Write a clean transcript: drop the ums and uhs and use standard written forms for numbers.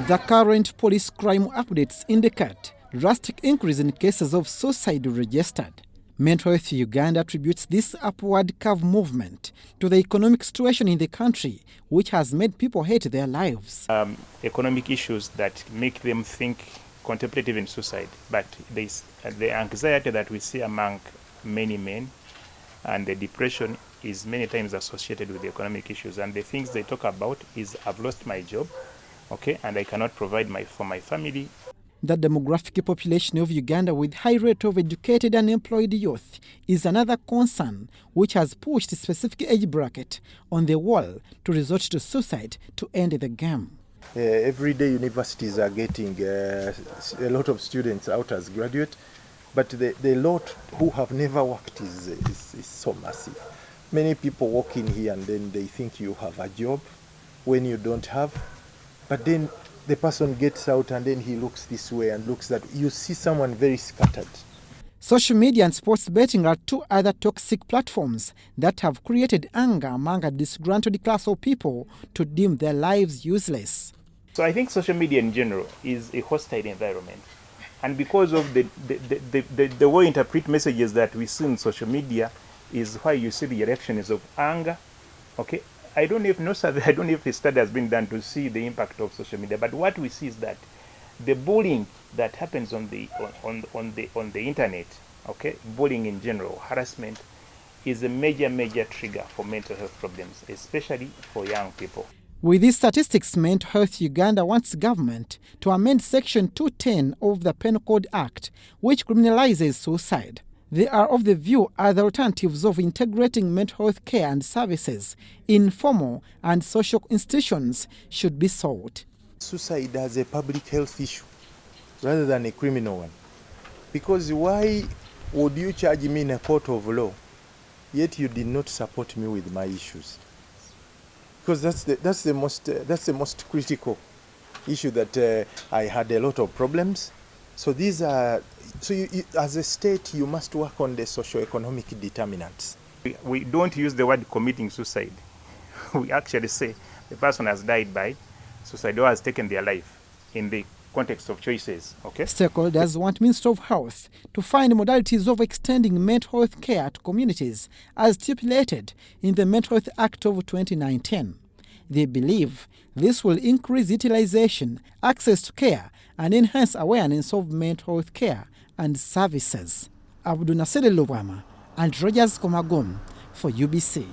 The current police crime updates indicate drastic increase in cases of suicide registered. Mental Health Uganda attributes this upward curve movement to the economic situation in the country, which has made people hate their lives. Economic issues that make them contemplate even suicide, but the anxiety that we see among many men and the depression is many times associated with the economic issues, and the things they talk about is I've lost my job, okay, and I cannot provide for my family. The demographic population of Uganda with high rate of educated and employed youth is another concern which has pushed a specific age bracket on the wall to resort to suicide to end the game. Every day universities are getting a lot of students out as graduate, but the lot who have never worked is so massive. Many people walk in here and then they think you have a job when you don't have, but then the person gets out and then he looks this way and looks that. You see someone very scattered. Social media and sports betting are two other toxic platforms that have created anger among a disgruntled class of people to deem their lives useless. So I think social media in general is a hostile environment. And because of the way we interpret messages that we see in social media is why you see the reactions of anger. Okay, I don't know if a study has been done to see the impact of social media, but what we see is that the bullying that happens on the internet, okay, bullying in general, harassment, is a major trigger for mental health problems, especially for young people. With these statistics, Mental Health Uganda wants government to amend Section 210 of the Penal Code Act, which criminalizes suicide. They are of the view other alternatives of integrating mental health care and services in formal and social institutions should be sought. Suicide as a public health issue rather than a criminal one. Because why would you charge me in a court of law, yet you did not support me with my issues? Because that's the most critical issue that I had a lot of problems. So these are you, as a state, you must work on the socio-economic determinants. We don't use the word committing suicide. We actually say the person has died by suicide or has taken their life in the context of choices. Okay. Stakeholders want Ministry of Health to find modalities of extending mental health care to communities as stipulated in the Mental Health Act of 2019. They believe this will increase utilization, access to care, and enhance awareness of mental health care and services. Abdunasere Lubwama and Rogers Komagom for UBC.